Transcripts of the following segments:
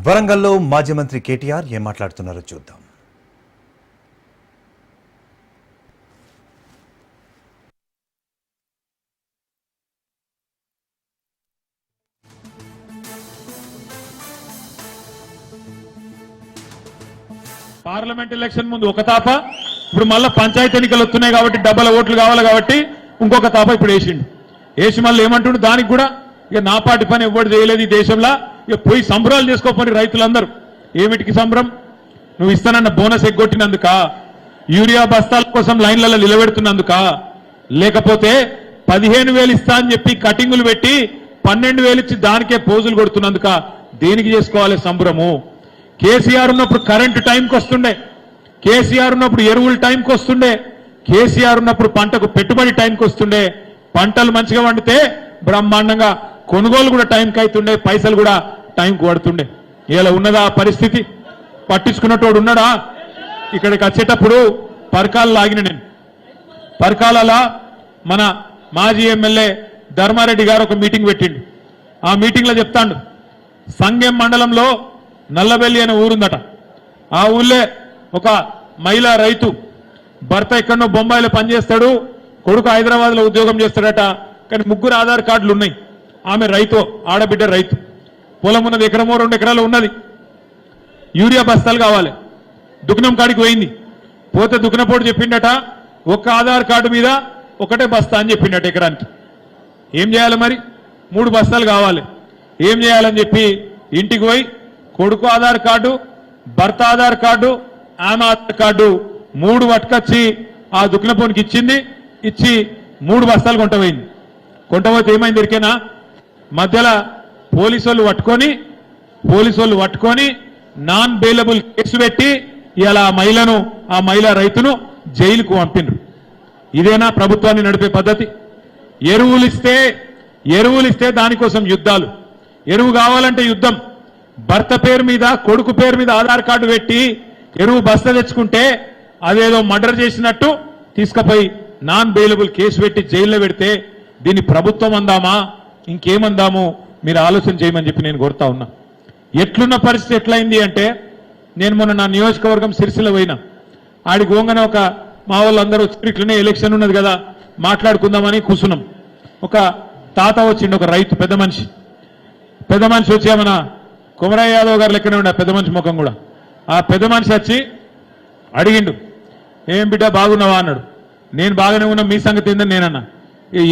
వరంగల్లో మాజీ మంత్రి కేటీఆర్ ఏం మాట్లాడుతున్నారో చూద్దాం. పార్లమెంట్ ఎలక్షన్ ముందు ఒక తాప, ఇప్పుడు మళ్ళీ పంచాయతీ ఎన్నికలు వస్తున్నాయి కాబట్టి డబ్బల ఓట్లు కావాలి కాబట్టి ఇంకొక తాప ఇప్పుడు వేసిండు. వేసి మళ్ళీ ఏమంటుండు, దానికి కూడా ఇక నా పాటి పని ఎవ్వడు చేయలేదు ఈ దేశంలో, ఇక పోయి సంబరాలు చేసుకోపోయి రైతులందరూ. ఏమిటికి సంబరం? నువ్వు ఇస్తానన్న బోనస్ ఎగ్గొట్టినందుక, యూరియా బస్తాల కోసం లైన్లలో నిలబెడుతున్నందుక, లేకపోతే 15,000 ఇస్తా అని చెప్పి కటింగులు పెట్టి 12,000 ఇచ్చి దానికే పోజులు కొడుతున్నందుక? దేనికి చేసుకోవాలి సంబరము? కేసీఆర్ ఉన్నప్పుడు కరెంటు టైంకి వస్తుండే, కేసీఆర్ ఉన్నప్పుడు ఎరువులు టైంకి వస్తుండే, కేసీఆర్ ఉన్నప్పుడు పంటకు పెట్టుబడి టైంకి వస్తుండే, పంటలు మంచిగా వండితే బ్రహ్మాండంగా కొనుగోలు కూడా టైంకి అవుతుండే, పైసలు కూడా టైంకి పడుతుండే. ఇలా ఉన్నదా పరిస్థితి? పట్టించుకున్నట్టు ఉన్నాడా? ఇక్కడికి వచ్చేటప్పుడు పరకాలు లాగిన నేను, పరకాలలో మన మాజీ ఎమ్మెల్యే ధర్మారెడ్డి గారు ఒక మీటింగ్ పెట్టిండు. ఆ మీటింగ్లో చెప్తాండు, సంగెం మండలంలో నల్లబెల్లి అనే ఊరుందట. ఆ ఊళ్ళే ఒక మహిళా రైతు, భర్త ఎక్కడో బొంబాయిలో పనిచేస్తాడు, కొడుకు హైదరాబాద్లో ఉద్యోగం చేస్తాడట. కానీ 3 ఆధార్ కార్డులు ఉన్నాయి. ఆమె రైతు, ఆడబిడ్డ రైతు, పొలం ఉన్నది, 1 ఎకరమో 2 ఎకరాలు ఉన్నది. యూరియా బస్తాలు కావాలి, దుకాణం కాడికి పోయింది. పోతే దుకాణపోటు చెప్పిండట, ఒక్క ఆధార్ కార్డు మీద ఒకటే బస్తా అని చెప్పిండట ఎకరానికి. ఏం చేయాలి మరి? 3 బస్తాలు కావాలి. ఏం చేయాలని చెప్పి ఇంటికి పోయి కొడుకు ఆధార్ కార్డు, భర్త ఆధార్ కార్డు, ఆమె ఆధార్ కార్డు 3 పట్టుకొచ్చి ఆ దుకాణపోనికి ఇచ్చింది. ఇచ్చి 3 బస్తాలు కొంటపోయింది. కొంటపోతే ఏమైంది ఎరికేనా? మధ్యలో పోలీసు వాళ్ళు పట్టుకొని నాన్ బెయిలబుల్ కేసు పెట్టి ఇలా ఆ మహిళా రైతును జైలుకు పంపిండ్రు. ఇదేనా ప్రభుత్వాన్ని నడిపే పద్ధతి? ఎరువులు ఇస్తే దానికోసం యుద్ధాలు, ఎరువు కావాలంటే యుద్ధం. భర్త పేరు మీద, కొడుకు పేరు మీద ఆధార్ కార్డు పెట్టి ఎరువు బస్తా తెచ్చుకుంటే అదేదో మర్డర్ చేసినట్టు తీసుకుపోయి నాన్ బెయిలబుల్ కేసు పెట్టి జైల్లో పెడితే దీన్ని ప్రభుత్వం అందామా ఇంకేమందాము? మీరు ఆలోచన చేయమని చెప్పి నేను కోరుతా ఉన్నా. ఎట్లున్న పరిస్థితి ఎట్లయింది అంటే, నేను మొన్న నా నియోజకవర్గం సిరిసిల్ల పోయినా. ఆడికి పోగానే ఒక మా వాళ్ళందరూ వచ్చి ఇట్లనే ఎలక్షన్ ఉన్నది కదా మాట్లాడుకుందామని కూర్చున్నాం. ఒక తాత వచ్చిండు, ఒక రైతు, పెద్ద మనిషి వచ్చి మన కుమరయ్య యాదవ్ గారు లెక్కనే ఉండే పెద్ద మనిషి ముఖం కూడా. ఆ పెద్ద మనిషి వచ్చి అడిగిండు, ఏం బిడ్డ బాగున్నావా అన్నాడు. నేను బాగానే ఉన్నా, మీ సంగతి ఏందని నేనన్నా.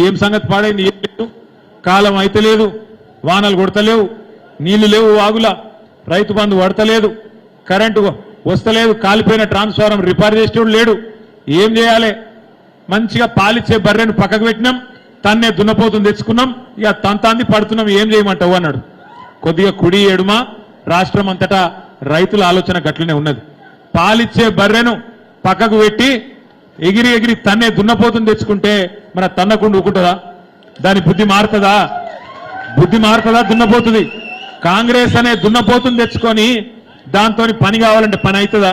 ఏం సంగతి పాడైంది? ఏం లేదు, కాలం అయితే లేదు, వానలు కొడతలేవు, నీళ్లు లేవు వాగులా, రైతు బంధు పడతలేదు, కరెంటు వస్తలేదు, కాలిపోయిన ట్రాన్స్ఫారం రిపేర్ చేసేవాడు లేడు. ఏం చేయాలి? మంచిగా పాలిచ్చే బర్రెను పక్కకు పెట్టినాం, తన్నే దున్నపోతుని తెచ్చుకున్నాం, ఇక తంతాంది పడుతున్నాం, ఏం చేయమంటావు అన్నాడు. కొద్దిగా కుడి ఎడుమ రాష్ట్రం అంతటా రైతుల ఆలోచన గట్లనే ఉన్నది. పాలిచ్చే బర్రెను పక్కకు పెట్టి ఎగిరి తన్నే దున్నపోతుని తెచ్చుకుంటే మన తన్నకుండా ఊకుంటుందా? దాని బుద్ధి మారుతుందా? దున్నపోతుంది. కాంగ్రెస్ అనే దున్నపోతుని తెచ్చుకొని దాంతో పని కావాలంటే పని అవుతుందా?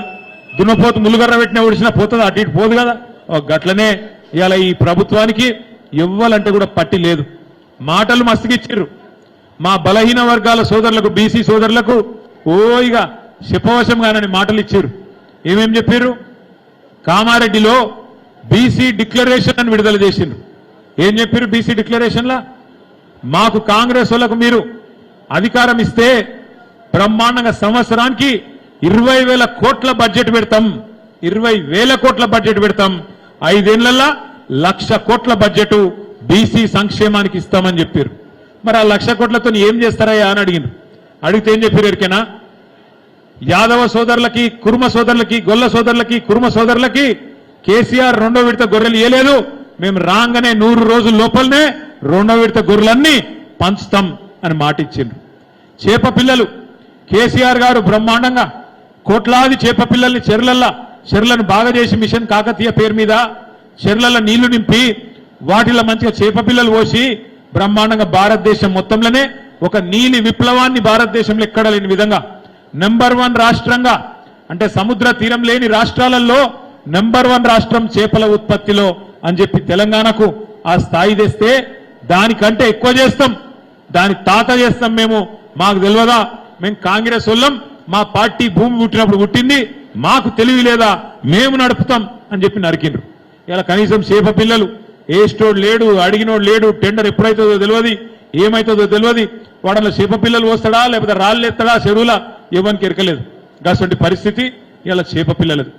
దున్నపోతు ములుగర్ర పెట్టినా ఒడిసినా పోతుందా? అటు ఇటు పోదు కదా. గట్లనే ఇవాళ ఈ ప్రభుత్వానికి ఇవ్వాలంటే కూడా పట్టి లేదు. మాటలు మస్తుగిచ్చిర్రు. మా బలహీన వర్గాల సోదరులకు, బీసీ సోదరులకు ఇక శిపవశంగానని మాటలు ఇచ్చారు. ఏమేం చెప్పారు? కామారెడ్డిలో బీసీ డిక్లరేషన్ అని విడుదల చేసిండ్రు. ఏం చెప్పారు బీసీ డిక్లరేషన్లా? మాకు కాంగ్రెస్ వాళ్ళకు మీరు అధికారం ఇస్తే బ్రహ్మాండంగా సంవత్సరానికి 20,000 కోట్ల బడ్జెట్ పెడతాం, 20,000 కోట్ల బడ్జెట్ పెడతాం, 5 ఏళ్లలో 1,00,000 కోట్ల బడ్జెట్ బీసీ సంక్షేమానికి ఇస్తామని చెప్పారు. మరి ఆ 1,00,000 కోట్లతో ఏం చేస్తారయ్యా అని అడిగింది. అడిగితే ఏం చెప్పారు ఎరికేనా? యాదవ సోదరులకి, కుర్మ సోదరులకి, గొల్ల సోదరులకి, కుర్మ సోదరులకి కేసీఆర్ 2వ విడత గొర్రెలు ఇయ్యలేదు, మేము రాగానే 100 రోజుల లోపలనే 2వ విడత గొర్రెలన్నీ పంచుతాం అని మాట ఇచ్చిండ్రు. చేప పిల్లలు కేసీఆర్ గారు బ్రహ్మాండంగా కోట్లాది చేప పిల్లల్ని చెరులను బాగా చేసి మిషన్ కాకతీయ పేరు మీద చెరులలో నీళ్లు నింపి వాటిలో మంచిగా చేప పిల్లలు పోసి బ్రహ్మాండంగా భారతదేశం మొత్తంలోనే ఒక నీలి విప్లవాన్ని భారతదేశంలో ఎక్కడ లేని విధంగా నెంబర్ 1 రాష్ట్రంగా, అంటే సముద్ర తీరం లేని రాష్ట్రాలలో నెంబర్ 1 రాష్ట్రం చేపల ఉత్పత్తిలో అని చెప్పి తెలంగాణకు ఆ స్థాయి తెస్తే దానికంటే ఎక్కువ చేస్తాం, దాని తాత చేస్తాం. మాకు తెలియదా మేము కాంగ్రెస్ వాళ్ళం, మా పార్టీ భూమి పుట్టినప్పుడు పుట్టింది, మాకు తెలివి లేదా, మేము నడుపుతాం అని చెప్పి నరికిండ్రు. ఇలా కనీసం చేప పిల్లలు ఏస్టోడు లేడు, అడిగినోడు లేడు, టెండర్ ఎప్పుడైతుందో తెలియదు, ఏమైతుందో తెలియదు, వాడలో చేప పిల్లలు వస్తాడా లేకపోతే రాళ్ళు ఎత్తాడా చెరువులా ఎవరికి ఎరకలేదు. అటువంటి పరిస్థితి ఇలా చేప పిల్లలది.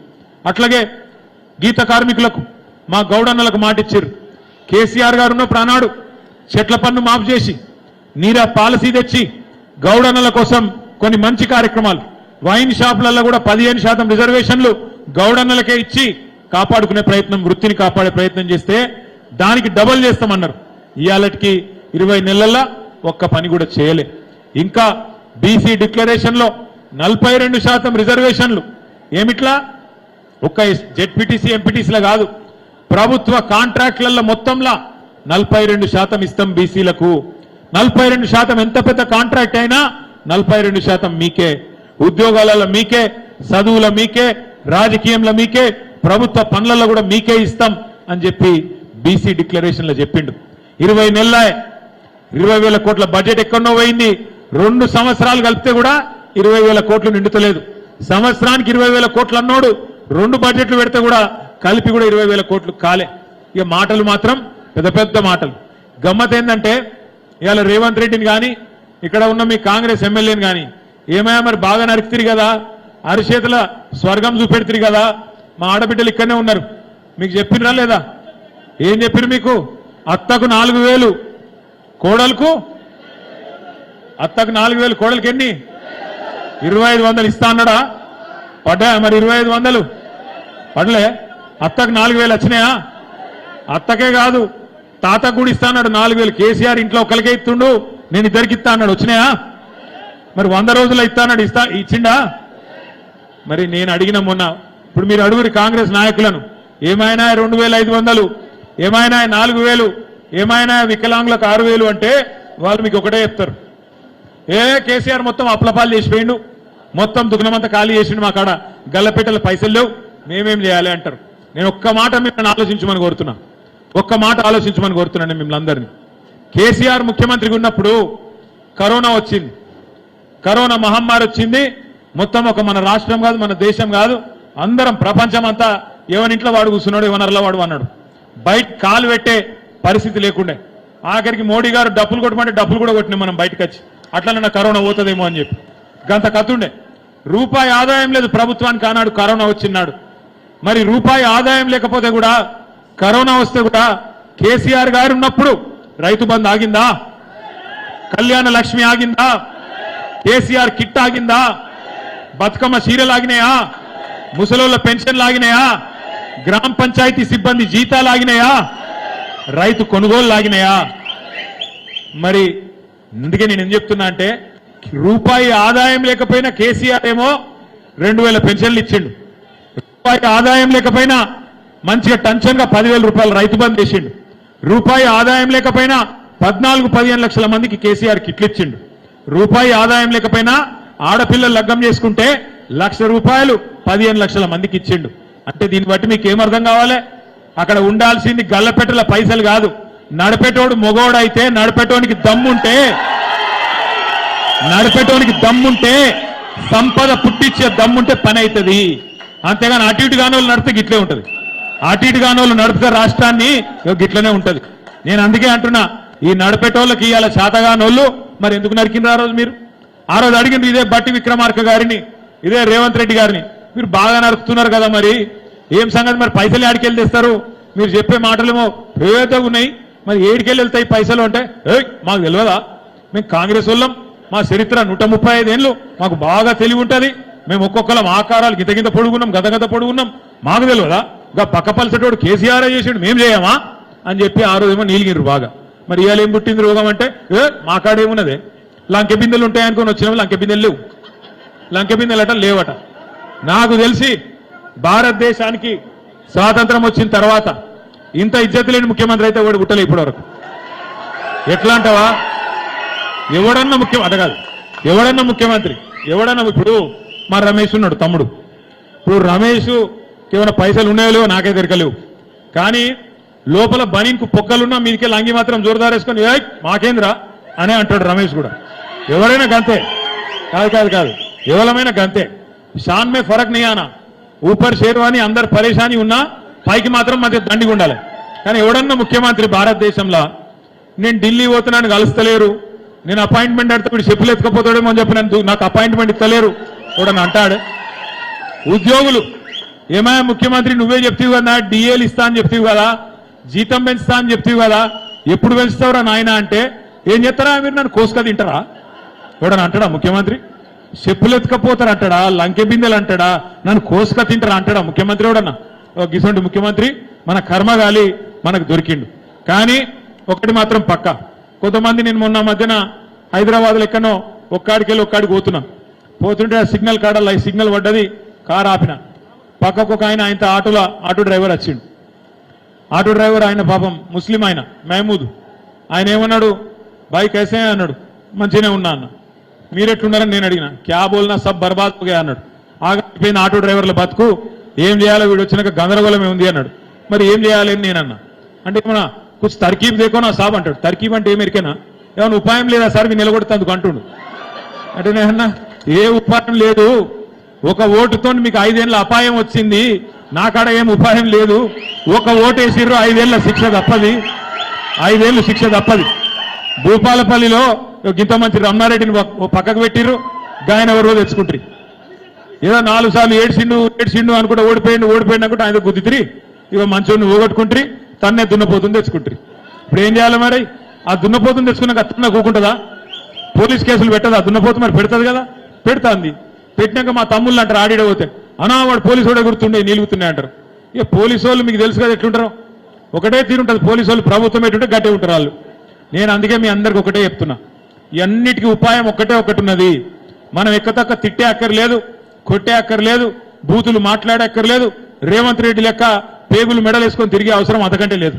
అట్లాగే గీత కార్మికులకు మా గౌడన్నలకు మాట ఇచ్చారు. కేసీఆర్ గారు ఉన్నప్పుడు ఆనాడు చెట్ల పన్ను మాఫ్ చేసి నీరా పాలసీ తెచ్చి గౌడన్నల కోసం కొన్ని మంచి కార్యక్రమాలు, వైన్ షాపులలో కూడా 15% రిజర్వేషన్లు గౌడన్నలకే ఇచ్చి కాపాడుకునే ప్రయత్నం, వృత్తిని కాపాడే ప్రయత్నం చేస్తే దానికి డబల్ చేస్తామన్నారు. ఇవాళకి 20 నెలల్లో ఒక్క పని కూడా చేయలే. ఇంకా బీసీ డిక్లరేషన్ లో 42% రిజర్వేషన్లు. ఏమిట్లా ఒక్క జెడ్పీటీసీ ఎంపీటీసీల కాదు, ప్రభుత్వ కాంట్రాక్ట్లలో మొత్తంలా 42% ఇస్తాం బీసీలకు. 42% ఎంత పెద్ద కాంట్రాక్ట్ అయినా 42% మీకే, ఉద్యోగాలలో మీకే, చదువుల మీకే, రాజకీయంలో మీకే, ప్రభుత్వ పనులలో కూడా మీకే ఇస్తాం అని చెప్పి బీసీ డిక్లరేషన్ లో చెప్పిండు. 20 నెలల 20,000 కోట్ల బడ్జెట్ ఎక్కడో పోయింది. 2 సంవత్సరాలు కలిపితే కూడా 20,000 కోట్లు నిండుతలేదు. సంవత్సరానికి 20,000 కోట్లు అన్నోడు 2 బడ్జెట్లు పెడితే కూడా కలిపి కూడా 20,000 కోట్లు కాలే. ఇక మాటలు మాత్రం పెద్ద పెద్ద మాటలు. గమ్మత్ ఏంటంటే ఇవాళ రేవంత్ రెడ్డిని కానీ ఇక్కడ ఉన్న మీ కాంగ్రెస్ ఎమ్మెల్యేని కానీ ఏమైనా మరి బాగా నరికితిరి కదా, అరిచేతుల స్వర్గం చూపెడుతుంది కదా, మా ఆడబిడ్డలు ఇక్కడనే ఉన్నారు, మీకు చెప్పినరా లేదా? ఏం చెప్పిరు మీకు? అత్తకు 4,000, కోడలకు అత్తకు 4,000, కోడలకి ఎన్ని? 2,500 ఇస్తా అన్నాడా? పడ్డా మరి 2,500 పడలే. అత్తకు 4,000 వచ్చినాయా? అత్తకే కాదు తాతకు కూడా ఇస్తా అన్నాడు 4,000. కేసీఆర్ ఇంట్లో ఒక్కరికే ఇస్తుండు, నేను ఇద్దరికి ఇస్తా అన్నాడు, వచ్చినాయా? మరి 100 రోజుల్లో ఇస్తా అన్నాడు, ఇచ్చిండా? మరి నేను అడిగిన మొన్న, ఇప్పుడు మీరు అడుగురి కాంగ్రెస్ నాయకులను, ఏమైనా 2,500, ఏమైనా 4,000, ఏమైనా వికలాంగులకు 6,000 అంటే వాళ్ళు మీకు ఒకటే చెప్తారు, కేసీఆర్ మొత్తం అప్లపాలు చేసిపోయిండు, మొత్తం దుగ్నమంతా ఖాళీ చేసిండు, మా కాడ గల్లపెట్టెల పైసలు లేవు, మేమేం చేయాలి అంటారు. నేను ఒక్క మాట మిమ్మల్ని ఆలోచించమని కోరుతున్నా, ఒక్క మాట ఆలోచించమని కోరుతున్నాను మిమ్మల్ని అందరినీ. కేసీఆర్ ముఖ్యమంత్రిగా ఉన్నప్పుడు కరోనా వచ్చింది, కరోనా మహమ్మారి వచ్చింది. మొత్తం ఒక మన రాష్ట్రం కాదు, మన దేశం కాదు, అందరం ప్రపంచం అంతా ఎవరింట్లో వాడు కూర్చున్నాడు, ఎవనర్లో వాడు అన్నాడు. బయట కాలు పెట్టే పరిస్థితి లేకుండే. ఆఖరికి మోడీ గారు డబ్బులు కొట్టమంటే డబ్బులు కూడా కొట్టినాం మనం బయటకు వచ్చి, అట్లనే కరోనా పోతుందేమో అని చెప్పి. గంత కత్తుండే. రూపాయి ఆదాయం లేదు ప్రభుత్వానికి ఆనాడు కరోనా వచ్చినాడు. మరి రూపాయి ఆదాయం లేకపోతే కూడా కరోనా వస్తే కూడా కేసీఆర్ గారు ఉన్నప్పుడు రైతు బంధు ఆగిందా? కళ్యాణ లక్ష్మి ఆగిందా? కేసీఆర్ కిట్ ఆగిందా? బతుకమ్మ చీరలు ఆగినాయా? ముసలోళ్ళ పెన్షన్లు ఆగినాయా? గ్రామ పంచాయతీ సిబ్బంది జీతాలు ఆగినాయా? రైతు కొనుగోలు ఆగినాయా? మరి అందుకే నేను ఏం చెప్తున్నా అంటే, రూపాయి ఆదాయం లేకపోయినా కేసీఆర్ ఏమో 2,000 పెన్షన్లు ఇచ్చిండు, రూపాయి ఆదాయం లేకపోయినా మంచిగా టెన్షన్గా 10,000 రూపాయలు రైతు బంధు చేసిండు, రూపాయి ఆదాయం లేకపోయినా 14-15 లక్షల మందికి కేసీఆర్ కిట్లు ఇచ్చిండు, రూపాయి ఆదాయం లేకపోయినా ఆడపిల్లలు లగ్గం చేసుకుంటే 1,00,000 రూపాయలు 15 లక్షల మందికి ఇచ్చిండు. అంటే దీన్ని బట్టి మీకు ఏమర్థం కావాలి? అక్కడ ఉండాల్సింది గల్లపెట్టెల పైసలు కాదు, నడిపెట్టోడు మొగోడు అయితే, నడిపెట్టోనికి దమ్ముంటే సంపద పుట్టించే దమ్ముంటే పని అవుతుంది. అంతేగాని అటు ఇటు కాని వాళ్ళు నడిపితే గిట్లే ఉంటుంది, అటు ఇటు కాని వాళ్ళు నడిపితే రాష్ట్రాన్ని గిట్లనే ఉంటుంది. నేను అందుకే అంటున్నా, ఈ నడిపెట్టోళ్ళకి ఇవాళ శాతగానోళ్ళు మరి ఎందుకు నరికిండ్రు ఆ రోజు? మీరు ఆ రోజు అడిగిండ్రు ఇదే బట్టి విక్రమార్క గారిని, ఇదే రేవంత్ రెడ్డి గారిని, మీరు బాగా నరుకుతున్నారు కదా, మరి ఏం సంగతి? మరి పైసలు ఏడికెళ్ళి తెస్తారు? మీరు చెప్పే మాటలేమో పేదగా ఉన్నాయి, మరి ఏడికెళ్ళి వెళ్తాయి పైసలు అంటే, మాకు తెలియదా? మేము కాంగ్రెస్ వాళ్ళం, మా చరిత్ర 135 ఏళ్ళు, మాకు బాగా తెలివి ఉంటుంది, మేము ఒక్కొక్కరం ఆకారాలు గిత పొడుగున్నాం, గత పొడుగున్నాం, మాకు తెలియదా? ఇంకా పక్క పలసటోడు కేసీఆర్ చేసాడు, మేము చేయమా అని చెప్పి ఆ రోజేమో నీలిగిరు బాగా. మరి ఇవాళ ఏం పుట్టింది రోగం అంటే, మా కాడేమున్నదే, లంకె బిందెలు ఉంటాయనుకొని వచ్చినాము, లంకె బిందెలు లేవు, లంకె బిందెలు అట లేవట. నాకు తెలిసి భారతదేశానికి స్వాతంత్రం వచ్చిన తర్వాత ఇంత ఇజ్జత్ లేని ముఖ్యమంత్రి అయితే వాడు పుట్టలే ఇప్పటి వరకు. ఎట్లా అంటావా? ఎవడన్నా ముఖ్యమంత్రి ఎవడన్నా ఇప్పుడు మా రమేష్ ఉన్నాడు తమ్ముడు, ఇప్పుడు రమేష్ ఏమైనా పైసలు ఉన్నాయో లేవో నాకే దొరకలేవు, కానీ లోపల బనీన్కు పొక్కలున్నా మీదికే లంగి మాత్రం జోరుదారేసుకొని మాకేంద్రా అనే అంటాడు రమేష్ కూడా. ఎవరైనా గంతే, కాదు కాదు కాదు ఎవరమైనా గంతే షాన్ మే ఫరక్ నీ ఆనా ఊపర్ షేర్వాని అందరు పరేషాని ఉన్నా పైకి మాత్రం మధ్య దండిగా ఉండాలి. కానీ ఎవడన్నా ముఖ్యమంత్రి భారతదేశంలో నేను ఢిల్లీ పోతున్నాను కలుస్తలేరు, నేను అపాయింట్మెంట్ అడితే వీడు చెప్పులు ఎత్తుకపోతాడేమో అని చెప్పి నాకు అపాయింట్మెంట్ ఇస్తలేరు ఎవడన్నా అంటాడు. ఉద్యోగులు ఏమయ్యా ముఖ్యమంత్రి నువ్వే చెప్తావు కదా డిఏలు ఇస్తా అని చెప్తావు కదా, జీతం పెంచుతా అని చెప్తావు కదా, ఎప్పుడు పెంచుతావురా నాయన అంటే ఏం చేస్తారా మీరు నన్ను కోసుక తింటారా ఎవడన్నా అంటాడా ముఖ్యమంత్రి? చెప్పులు ఎత్తుకపోతారు అంటాడా, లంకె బిందెలు అంటాడా, నన్ను కోసుక తింటారా అంటాడా ముఖ్యమంత్రి ఎవడన్నా? గిసంటి ముఖ్యమంత్రి మన కర్మగాలి మనకు దొరికిండు. కానీ ఒకటి మాత్రం పక్క, కొంతమంది నేను మొన్న మధ్యన హైదరాబాద్లో ఎక్కడో ఒక్కడికి వెళ్ళి ఒక్కడికి పోతుంటే సిగ్నల్ కాడ సిగ్నల్ పడ్డది, కారు ఆపిన. పక్కకు ఒక ఆయనతో ఆటో డ్రైవర్ వచ్చిండు. ఆటో డ్రైవర్ ఆయన పాపం ముస్లిం ఆయన మహమూద్. ఆయన ఏమన్నాడు, బాయ్ కైసే అన్నాడు. మంచిగానే ఉన్నా అన్న. మీరెట్లున్నారని నేను అడిగిన. క్యా బోల్నా సబ్ బర్బాద్ హో గయా అన్నాడు. ఆగిపోయిన ఆటో డ్రైవర్ల బతుకు ఏం చేయాలో వీడు వచ్చినాక గందరగోళమే ఉంది అన్నాడు. మరి ఏం చేయాలి అని నేనన్నా. అంటే ఏమన్నా కొంచెం తర్కీబ్ దేకో నా సాబ్ అంటాడు. తర్కీబ్ అంటే ఏమెరికేనా, ఏమన్నా ఉపాయం లేదా సార్ మీ నిలబడుతుంది అంటుండు. అంటే నేనన్నా ఏ ఉపాయం లేదు, ఒక ఓటుతో మీకు 5 ఏళ్ళ అపాయం వచ్చింది, నాకాడ ఏం ఉపాయం లేదు. ఒక ఓటు వేసిర్రు 5 ఏళ్ళ శిక్ష తప్పది, 5 ఏళ్ళు శిక్ష తప్పది. భూపాలపల్లిలో గింత మంచి రమణారెడ్డిని పక్కకు పెట్టిర్రు, గాయన ఎవరో తెచ్చుకుంటారు. ఏదో 4 సార్లు ఏడ్చిండు అనుకుంటే ఓడిపోయిండు అనుకుంటే ఆయన గుద్దితిరి, ఇక మంచోడిని ఓగొట్టుకుంటారు, తన్నే దున్నపోతుంది తెచ్చుకుంటారు. ఇప్పుడు ఏం చేయాలి మరి? ఆ దున్నపోతుంది తెచ్చుకున్నాక తన్న కూకుంటుందా? పోలీస్ కేసులు పెట్టదా? దున్నపోతు మరి పెడుతుంది కదా, పెడుతుంది. పెట్టినాక మా తమ్ముళ్ళు అంటారు ఆడిడ పోతే, అనా వాడు పోలీసు వాడే గుర్తుండే నీలుగుతున్నాయి అంటారు. ఇక పోలీసు వాళ్ళు మీకు తెలుసు కదా ఎట్లుంటారో, ఒకటే తీరుంటుంది పోలీసు వాళ్ళు. ప్రభుత్వం ఎటుంటే గట్టే ఉంటారు వాళ్ళు. నేను అందుకే మీ అందరికి ఒకటే చెప్తున్నా, ఇవన్నిటికీ ఉపాయం ఒకటే ఒకటి ఉన్నది. మనం ఎక్కతక్క తిట్టే అక్కర్లేదు, కొట్టే అక్కర్లేదు, బూతులు మాట్లాడే అక్కర్లేదు, రేవంత్ రెడ్డి లెక్క పేగులు మెడలు వేసుకొని తిరిగే అవసరం అంతకంటే లేదు.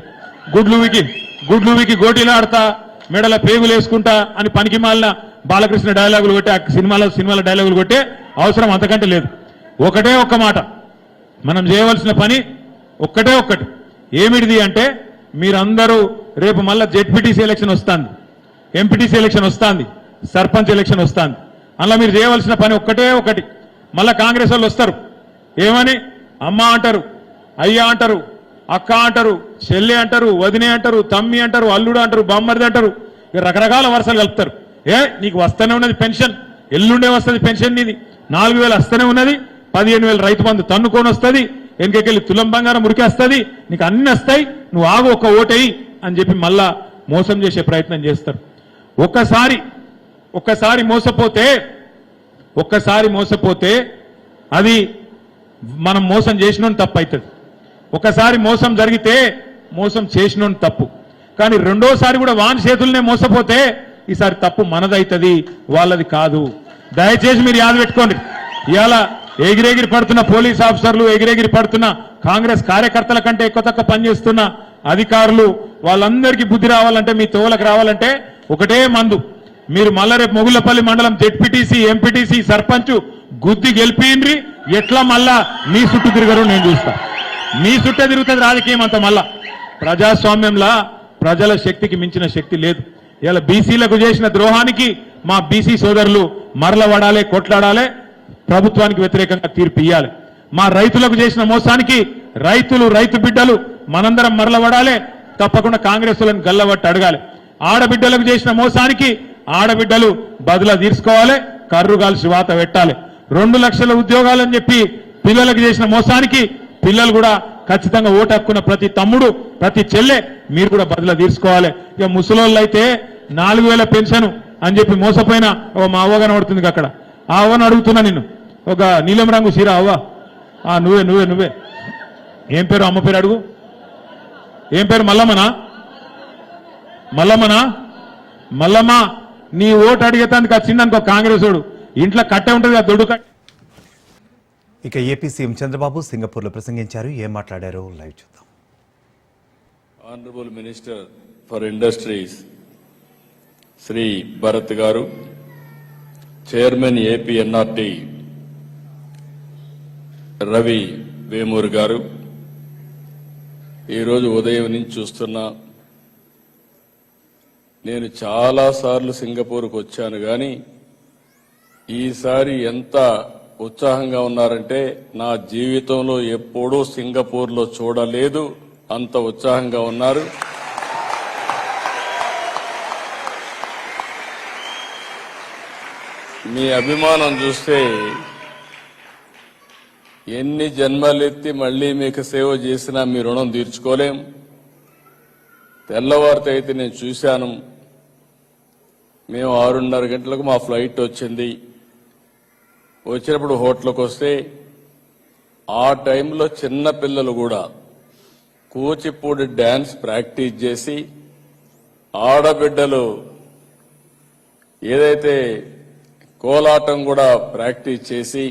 గుడ్లువికి గోటీలు ఆడతా మెడల పేగులు వేసుకుంటా అని పనికి మాలిన బాలకృష్ణ డైలాగులు కొట్టే సినిమాల డైలాగులు కొట్టే అవసరం అంతకంటే లేదు. ఒకటే ఒక్క మాట, మనం చేయవలసిన పని ఒక్కటే ఒక్కటి. ఏమిటిది అంటే, మీరందరూ రేపు మళ్ళా జెడ్పీటీసీ ఎలక్షన్ వస్తుంది, ఎంపీటీసీ ఎలక్షన్ వస్తుంది, సర్పంచ్ ఎలక్షన్ వస్తుంది. అలా మీరు చేయవలసిన పని ఒక్కటే ఒకటి. మళ్ళా కాంగ్రెస్ వాళ్ళు వస్తారు, ఏమని అమ్మ అంటారు, అయ్య అంటారు, అక్క అంటారు, చెల్లె అంటారు, వదినే అంటారు, తమ్మి అంటారు, అల్లుడు అంటారు, బామ్మర్ది అంటారు, రకరకాల వరుసలు కలుపుతారు. నీకు వస్తూనే ఉన్నది పెన్షన్, ఎల్లుండే వస్తుంది పెన్షన్, నీది 4000 వస్తూనే ఉన్నది, 15,000 రైతు బంధు తన్నుకొని వస్తుంది, వెనకెళ్ళి తులం బంగారం మురికేస్తుంది, నీకు అన్ని వస్తాయి, నువ్వు ఆగు ఒక్క ఓటేయి అని చెప్పి మళ్ళా మోసం చేసే ప్రయత్నం చేస్తారు. ఒక్కసారి మోసపోతే అది మనం మోసం చేసినోని తప్పు అవుతుంది. ఒకసారి మోసం జరిగితే మోసం చేసినోని తప్పు. కానీ రెండోసారి కూడా వాని చేతుల్నే మోసపోతే ఈసారి తప్పు మనదైతుంది, వాళ్ళది కాదు. దయచేసి మీరు యాద పెట్టుకోండి. ఇవాళ ఎగిరెగిరి పడుతున్న పోలీస్ ఆఫీసర్లు, ఎగిరెగిరి పడుతున్న కాంగ్రెస్ కార్యకర్తల కంటే ఎక్కువ తక్కువ పనిచేస్తున్న అధికారులు, వాళ్ళందరికీ బుద్ధి రావాలంటే, మీ తోవలకు రావాలంటే ఒకటే మందు. మీరు మళ్ళా రేపు మొగుళ్లపల్లి మండలం జెడ్పీటీసీ, ఎంపీటీసీ, సర్పంచ్ గుద్ది గెలిపిండ్రి, ఎట్లా మళ్ళా మీ చుట్టూ తిరగరు నేను చూస్తా. మీ చుట్టే తిరుగుతుంది రాజకీయం అంతా. మళ్ళా ప్రజాస్వామ్యంలా ప్రజల శక్తికి మించిన శక్తి లేదు. ఇలా బీసీలకు చేసిన ద్రోహానికి మా బీసీ సోదరులు మరలబడాలి, కొట్లాడాలి, ప్రభుత్వానికి వ్యతిరేకంగా తీర్పు ఇయ్యాలి. మా రైతులకు చేసిన మోసానికి రైతు బిడ్డలు మనందరం మరలబడాలి, తప్పకుండా కాంగ్రెస్ వాళ్ళని గల్లబట్టి అడగాలి. ఆడబిడ్డలకు చేసిన మోసానికి ఆడబిడ్డలు బదులా తీర్చుకోవాలి, కర్రు కాల్చి వాత పెట్టాలి. 2 లక్షల ఉద్యోగాలని చెప్పి పిల్లలకు చేసిన మోసానికి పిల్లలు కూడా ఖచ్చితంగా ఓటు హక్కున్న ప్రతి తమ్ముడు, ప్రతి చెల్లె మీరు కూడా బదులా తీర్చుకోవాలి. ఇక ముసలోళ్ళు అయితే 4000 పెన్షన్ అని చెప్పి మోసపోయిన మా అవ్వ కనబడుతుంది అక్కడ. ఆ అవ్వను అడుగుతున్నా నిన్ను, ఒక నీలం రంగు చీర అవ్వ, నువ్వే ఏం పేరు? అమ్మ పేరు అడుగు. ఏం పేరు? మల్లమ్మ. నీ ఓటు అడిగేతానికి వచ్చిందనుకో కాంగ్రెస్ వాడు, ఇంట్లో కట్టే ఉంటుంది కదా, దొడ్డు కట్టే. ఇక ఏపీ సీఎం చంద్రబాబు సింగపూర్లో ప్రసంగించారు. ఏం మాట్లాడారో లైవ్ చూద్దాం. Honourable minister for industries Shri Bharat గారు, chairman AP NRT Ravi Vemuru గారు, ఈరోజు ఉదయం నుంచి చూస్తున్నా. నేను చాలాసార్లు సింగపూర్కు వచ్చాను, కానీ ఈసారి ఎంత ఉత్సాహంగా ఉన్నారంటే నా జీవితంలో ఎప్పుడూ సింగపూర్లో చూడలేదు, అంత ఉత్సాహంగా ఉన్నారు. మీ అభిమానం చూస్తే ఎన్ని జన్మలెత్తి మళ్ళీ మీకు సేవ చేసినా మీ రుణం తీర్చుకోలేం. తెల్లవారితో అయితే నేను చూశాను, మేము 6:30 గంటలకు మా ఫ్లైట్ వచ్చింది. వచ్చినప్పుడు హోటల్కి వస్తే ఆ టైంలో చిన్న పిల్లలు కూడా కూచిపూడి డ్యాన్స్ ప్రాక్టీస్ చేసి, ఆడబిడ్డలు ఏదైతే కోలాటం కూడా ప్రాక్టీస్ చేసి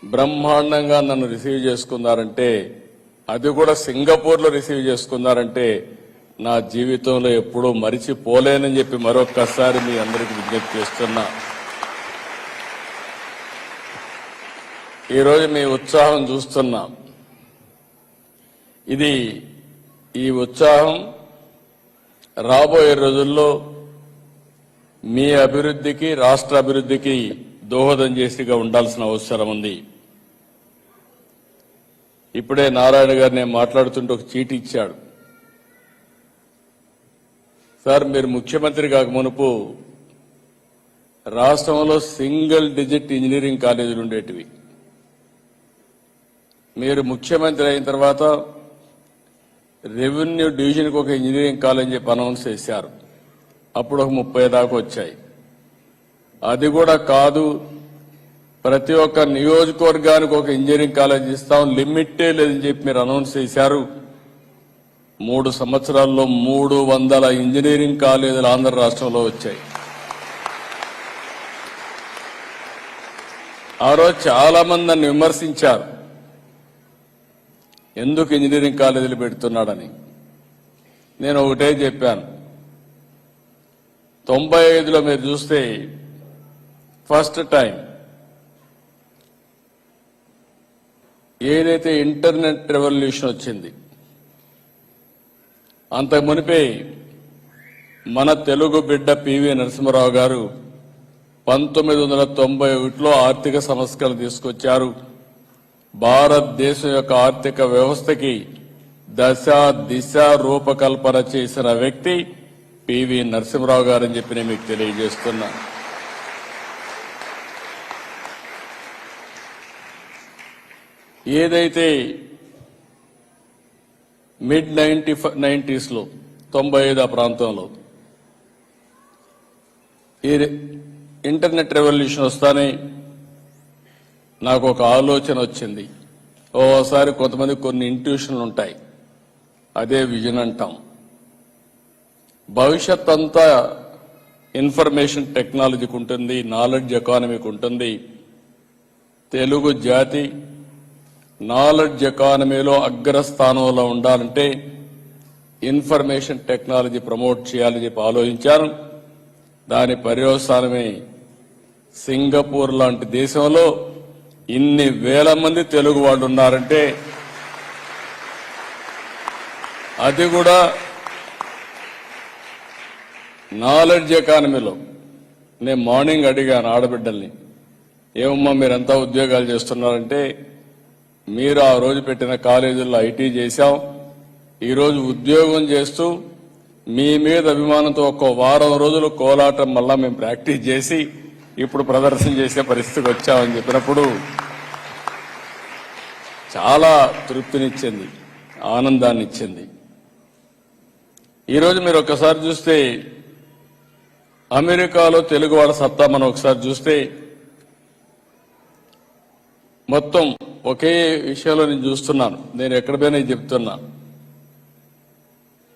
బ్రహ్మాండంగా నన్ను రిసీవ్ చేసుకున్నారంటే, అది కూడా సింగపూర్లో రిసీవ్ చేసుకున్నారంటే నా జీవితంలో ఎప్పుడూ మరిచిపోలేనని చెప్పి మరొక్కసారి మీ అందరికీ విజ్ఞప్తి చేస్తున్నా. ఈరోజు మీ ఉత్సాహం చూస్తున్నా. ఈ ఉత్సాహం రాబోయే రోజుల్లో మీ అభివృద్ధికి, రాష్ట్ర అభివృద్ధికి దోహదం చేసిగా ఉండాల్సిన అవసరం ఉంది. ఇప్పుడే నారాయణ గారు నేను మాట్లాడుతుంటే ఒక చీటీ ఇచ్చాడు. సార్, మీరు ముఖ్యమంత్రి కాక మునుపు రాష్ట్రంలో సింగిల్ డిజిట్ ఇంజనీరింగ్ కాలేజీలు ఉండేటివి. మీరు ముఖ్యమంత్రి అయిన తర్వాత రెవెన్యూ డివిజన్కి ఒక ఇంజనీరింగ్ కాలేజ్ చెప్పి అనౌన్స్ చేశారు. అప్పుడు ఒక 30 దాకా వచ్చాయి. అది కూడా కాదు, ప్రతి ఒక్క నియోజకవర్గానికి ఒక ఇంజనీరింగ్ కాలేజ్ ఇస్తాం, లిమిటే లేదని చెప్పి మీరు అనౌన్స్ చేశారు. 3 సంవత్సరాల్లో 300 ఇంజనీరింగ్ కాలేజీలు ఆంధ్ర రాష్ట్రంలో వచ్చాయి. ఆ రోజు చాలా మంది నన్ను విమర్శించారు, ఎందుకు ఇంజనీరింగ్ కాలేజీలు పెడుతున్నాడని. నేను ఒకటే చెప్పాను, 95లో మీరు చూస్తే ఫస్ట్ టైం ఏదైతే ఇంటర్నెట్ రెవల్యూషన్ వచ్చింది, అంత మునిపే మన తెలుగు బిడ్డ పివి నరసింహారావు గారు 1991లో ఆర్థిక సంస్కరణ తీసుకొచ్చారు. భారతదేశం యొక్క ఆర్థిక వ్యవస్థకి దశ దిశ రూపకల్పన చేసిన వ్యక్తి పివి నరసింహారావు గారని చెప్పి నేను మీకు తెలియజేస్తున్నా. ఏదైతే మిడ్ 90s లో 95 ఆ ప్రాంతంలో ఈ ఇంటర్నెట్ రెవల్యూషన్ వస్తానే నాకు ఒక ఆలోచన వచ్చింది. ఓసారి కొంతమంది కొన్ని ఇంట్యూషన్లు ఉంటాయి, అదే విజన్ అంటాం. భవిష్యత్ అంతా ఇన్ఫర్మేషన్ టెక్నాలజీకి ఉంటుంది, నాలెడ్జ్ ఎకానమీకి ఉంటుంది. తెలుగు జాతి నాలెడ్జ్ ఎకానమీలో అగ్రస్థానంలో ఉండాలంటే ఇన్ఫర్మేషన్ టెక్నాలజీ ప్రమోట్ చేయాలని చెప్పి ఆలోచించాను. దాని పర్యవసానమే సింగపూర్ లాంటి దేశంలో ఇన్ని వేల మంది తెలుగు వాళ్ళు ఉన్నారంటే, అది కూడా నాలెడ్జ్ ఎకానమీలో. నేను మార్నింగ్ అడిగాను ఆడబిడ్డల్ని, ఏమమ్మా మీరంతా ఉద్యోగాలు చేస్తున్నారంటే, మీరు ఆ రోజు పెట్టిన కాలేజీల్లో ఐటీ చేశాం, ఈరోజు ఉద్యోగం చేస్తూ మీ మీద అభిమానంతో ఒక వారం రోజులు కోలాటం మళ్ళా మేము ప్రాక్టీస్ చేసి ఇప్పుడు ప్రదర్శన చేసే పరిస్థితికి వచ్చామని చెప్పినప్పుడు చాలా తృప్తినిచ్చింది, ఆనందాన్ని ఇచ్చింది. ఈరోజు మీరు ఒక్కసారి చూస్తే అమెరికాలో తెలుగు వాళ్ళ సత్తా మనం ఒకసారి చూస్తే మొత్తం ఒకే విషయంలో నేను చూస్తున్నాను. నేను ఎక్కడ పోయినా చెప్తున్నా,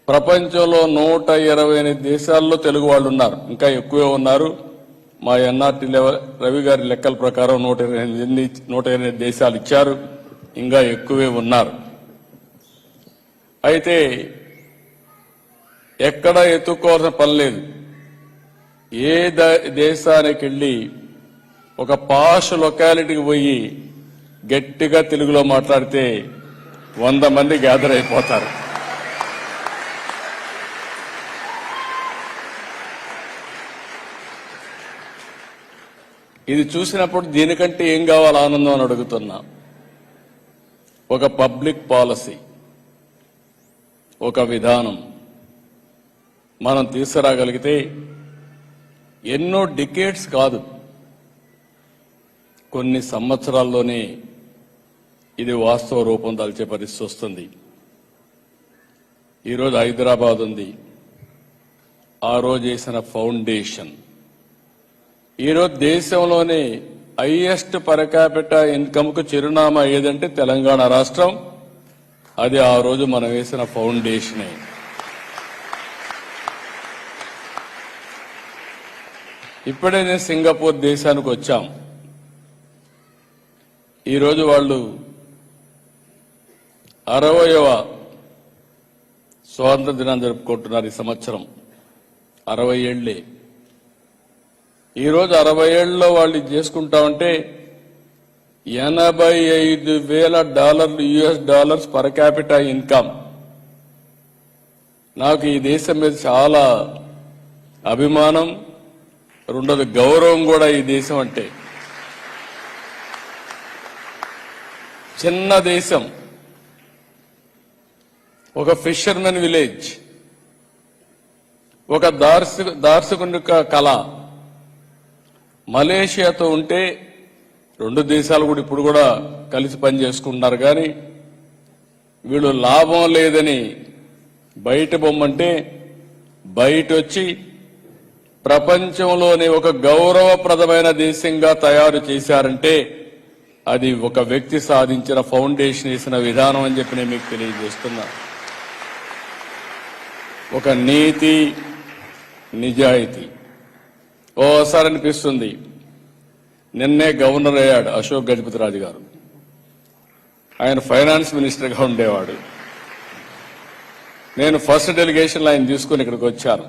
ప్రపంచంలో 128 దేశాల్లో తెలుగు వాళ్ళు ఉన్నారు, ఇంకా ఎక్కువే ఉన్నారు. మా ఎన్ఆర్టీ రవి గారి లెక్కల ప్రకారం 128 దేశాలు ఇచ్చారు, ఇంకా ఎక్కువే ఉన్నారు. అయితే ఎక్కడ ఎత్తుక్కోవాల్సిన పని లేదు. ఏ దేశానికి వెళ్ళి ఒక పాష్ లొకాలిటీకి పోయి గట్టిగా తెలుగులో మాట్లాడితే 100 మంది గ్యాదర్ అయిపోతారు. ఇది చూసినప్పుడు దీనికంటే ఏం కావాలి ఆనందం అని అడుగుతున్నా. ఒక పబ్లిక్ పాలసీ, ఒక విధానం మనం తీసుకురాగలిగితే ఎన్నో డికేడ్స్ కాదు, కొన్ని సంవత్సరాల్లోనే ఇది వాస్తవ రూపం దాల్చే పరిస్థితి వస్తుంది. ఈరోజు హైదరాబాద్ ఉంది, ఆ రోజు వేసిన ఫౌండేషన్ ఈరోజు దేశంలోనే హైయెస్ట్ పర్ క్యాపిటా ఇన్కమ్కు చిరునామా ఏదంటే తెలంగాణ రాష్ట్రం. అది ఆ రోజు మనం వేసిన ఫౌండేషనే. ఇప్పుడే నేను సింగపూర్ దేశానికి వచ్చాం. ఈరోజు వాళ్ళు 60వ స్వాతంత్ర దినాన్ని జరుపుకుంటున్నారు. ఈ సంవత్సరం 60 ఏళ్లే. ఈరోజు 60 ఏళ్లలో వాళ్ళు ఇది చేసుకుంటామంటే $85,000 US పర్ క్యాపిటా ఇన్కమ్. నాకు ఈ దేశం మీద చాలా అభిమానం, రెండోది గౌరవం కూడా. ఈ దేశం అంటే చిన్న దేశం, ఒక ఫిషర్మెన్ విలేజ్, ఒక దార్శకుని కళ. మలేషియాతో ఉంటే 2 దేశాలు కూడా ఇప్పుడు కూడా కలిసి పనిచేసుకుంటున్నారు. కానీ వీళ్ళు లాభం లేదని బయట బొమ్మంటే బయట వచ్చి ప్రపంచంలోనే ఒక గౌరవప్రదమైన దేశంగా తయారు చేశారంటే అది ఒక వ్యక్తి సాధించిన ఫౌండేషన్ వేసిన విధానం అని చెప్పి నేను మీకు తెలియజేస్తున్నా. ఒక నీతి, నిజాయితీ. ఓసారి అనిపిస్తుంది, నిన్నే గవర్నర్ అయ్యాడు అశోక్ గజపతిరాజు గారు. ఆయన ఫైనాన్స్ మినిస్టర్గా ఉండేవాడు. నేను ఫస్ట్ డెలిగేషన్లో ఆయన తీసుకుని ఇక్కడికి వచ్చాను.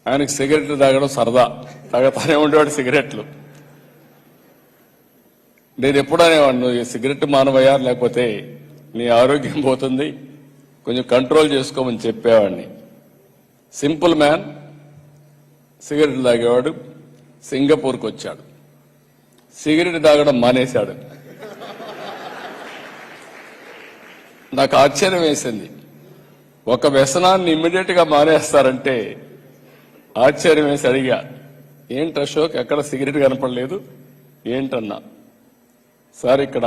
ఆయనకు సిగరెట్లు తాగడం సరదా, తాగతానే ఉండేవాడు సిగరెట్లు. నేను ఎప్పుడు అనేవాడు, నువ్వు ఈ సిగరెట్ మానవయ్యా, లేకపోతే నీ ఆరోగ్యం పోతుంది, కొంచెం కంట్రోల్ చేసుకోమని చెప్పేవాడిని. సింపుల్ మ్యాన్, సిగరెట్లు తాగేవాడు. సింగపూర్కి వచ్చాడు, సిగరెట్ తాగడం మానేశాడు. నాకు ఆశ్చర్యం వేసింది. ఒక వ్యసనాన్ని ఇమ్మీడియట్ గా మానేస్తారంటే ఆశ్చర్యం వేసి అడిగా, ఏంటి అశోక్ ఎక్కడ సిగరెట్ కనపడలేదు ఏంటన్నా. సార్ ఇక్కడ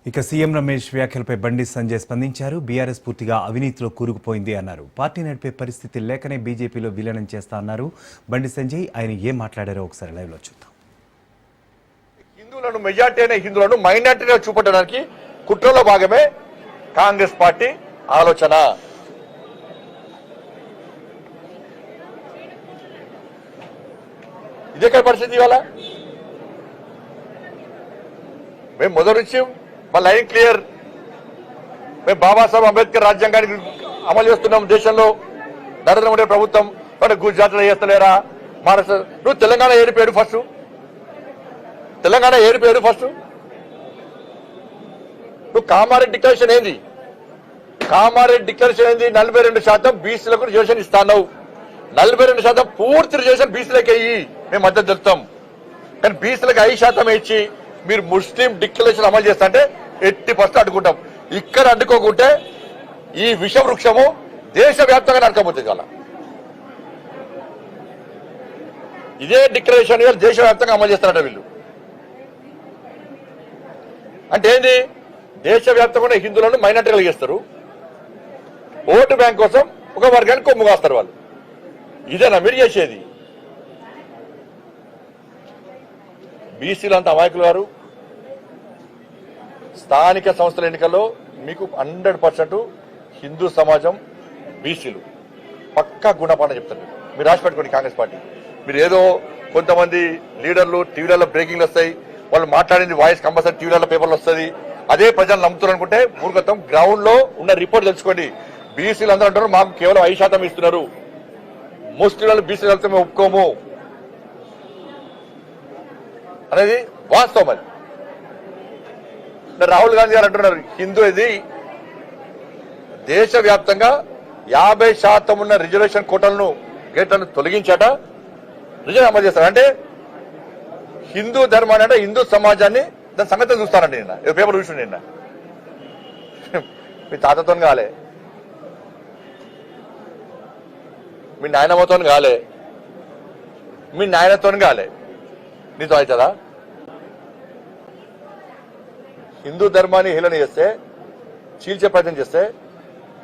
ఇక సీఎం రమేష్ వ్యాఖ్యలపై బండి సంజయ్ స్పందించారు. బీఆర్ఎస్ పూర్తిగా అవినీతిలో కూరుకుపోయింది అన్నారు. పార్టీ నడిపే పరిస్థితి లేకనే బీజేపీలో విలీనం చేస్తా అన్నారు బండి సంజయ్. ఆయన ఏం మాట్లాడారో ఒకసారి లైవ్ లో చూద్దాం. హిందువులను మెజార్టీ అయిన హిందువులను మైనార్టీగా చూపట్టడానికి కుట్రలో భాగమే కాంగ్రెస్ పార్టీ ఆలోచన. ఇదే కదా పరిస్థితి ఇవాళ. మేము మొదటి నుంచి మా లైన్ క్లియర్. మేము బాబాసాహెబ్ అంబేద్కర్ రాజ్యాంగానికి అమలు చేస్తున్నాం దేశంలో. నరేంద్ర మోడీ ప్రభుత్వం గుజరాత్లో చేస్తలేరా, మహారాష్ట్ర. నువ్వు తెలంగాణ ఏడిపోయాడు ఫస్ట్, తెలంగాణ ఏడిపోయాడు ఫస్ట్. నువ్వు కామారెడ్డి డిక్లరేషన్ ఏంది? కామారెడ్డి డిక్లరేషన్ ఏంది? 42% బీసీలకు రిజర్వేషన్ ఇస్తావు. 42% పూర్తి రిజర్వేషన్ బీసీలకు అయ్యి మేము మద్దతు తెలుపుతాం. కానీ బీసీలకు 5% ఇచ్చి మీరు ముస్లిం డిక్లరేషన్ అమలు చేస్తా అంటే 80% అడ్డుకుంటాం. ఇక్కడ అడ్డుకోకుంటే ఈ విష వృక్షము దేశవ్యాప్తంగా నడకపోతుంది కదా. ఇదే డిక్లరేషన్ దేశవ్యాప్తంగా అమలు చేస్తారట వీళ్ళు. అంటే ఏంది? దేశవ్యాప్తంగా హిందువులను మైనార్టీలు చేస్తారు, ఓటు బ్యాంక్ కోసం ఒక వర్గానికి కొమ్ము కాస్తారు వాళ్ళు. ఇదేనా మీరు చేసేది? బీసీలు అంత అమాయకులు గారు. స్థానిక సంస్థల ఎన్నికల్లో మీకు 100% హిందూ సమాజం బీసీలు పక్కా గుణపాఠం చెప్తారు. మీరు రాసి పెట్టుకోండి కాంగ్రెస్ పార్టీ. మీరు ఏదో కొంతమంది లీడర్లు టీవీలలో బ్రేకింగ్లు వస్తాయి, వాళ్ళు మాట్లాడింది వాయిస్ కంపల్సరీ టీవీలలో పేపర్లు వస్తుంది, అదే ప్రజలు నమ్ముతున్నారు అనుకుంటే మూర్ఖత్వం. గ్రౌండ్ లో ఉన్న రిపోర్ట్ తెలుసుకోండి. బీసీలు అందరూ అంటారు మాకు కేవలం 5% ఇస్తున్నారు, ముస్లింలను బీసీలు వెళ్తే మేము ఒప్పుకోము అనేది వాస్తవం. అది రాహుల్ గాంధీ గారు అంటున్నారు హిందూ ఇది దేశవ్యాప్తంగా 50% ఉన్న రిజర్వేషన్ కోటలను గేట్లను తొలగించాట. నిజంగా అమలు చేస్తారు అంటే హిందూ ధర్మాన్ని అంటే హిందూ సమాజాన్ని దాని సంగతి చూస్తానండి నిన్న పేపర్ చూసి నిన్న మీ తాతతో కాలే, మీ నాయనమ్మతో కాలే, మీ నాయనతో కాలే, నీతో అవుతుందా? హిందూ ధర్మాన్ని హేళన చేస్తే, చీల్చే ప్రయత్నం చేస్తే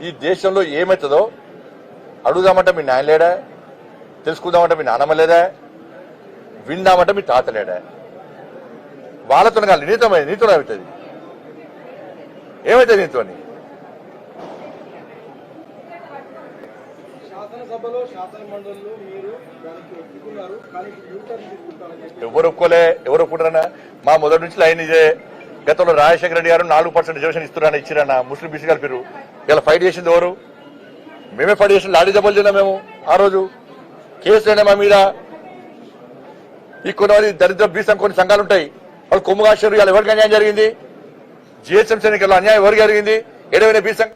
ఈ దేశంలో ఏమవుతుందో అడుగుదామంటే మీ నాయన లేడా, తెలుసుకుందామంటే మీ నాన్నమ్మ లేదా, విందామంటే మీ తాత లేడా? వాళ్ళతో కాదు, నీతో అవుతుంది. ఏమవుతుంది నీతో? శాసనసభలో శాసన మండలిలో మీరు దానికి ఒప్పుకున్నారు, కానీ యూటర్న్ తీసుకుంటారని ఎవరు ఒప్పుకుంటారన్నా? మా మొదటి నుంచి లైన్ ఇదే. గతంలో రాజశేఖర రెడ్డి గారు 4% రిజర్వేషన్ ఇస్తున్నారన్న ముస్లిం బీసీ కలిపారు. ఇలా ఫైట్ చేసింది ఎవరు? మేమే ఫైట్ చేసిన లాడీ దెబ్బలు తిన్నాం మేము. ఆ రోజు కేసులైనా మా మీద. ఈ కొన్ని దరిద్ర బీసం కొన్ని సంఘాలు ఉంటాయి, వాళ్ళు కొమ్ము కాశారు. ఇలా ఎవరికి అన్యాయం జరిగింది? జిహెచ్ఎంసీ ఎన్నికల్లో అన్యాయం ఎవరికి జరిగింది? ఏడవైనా బీసం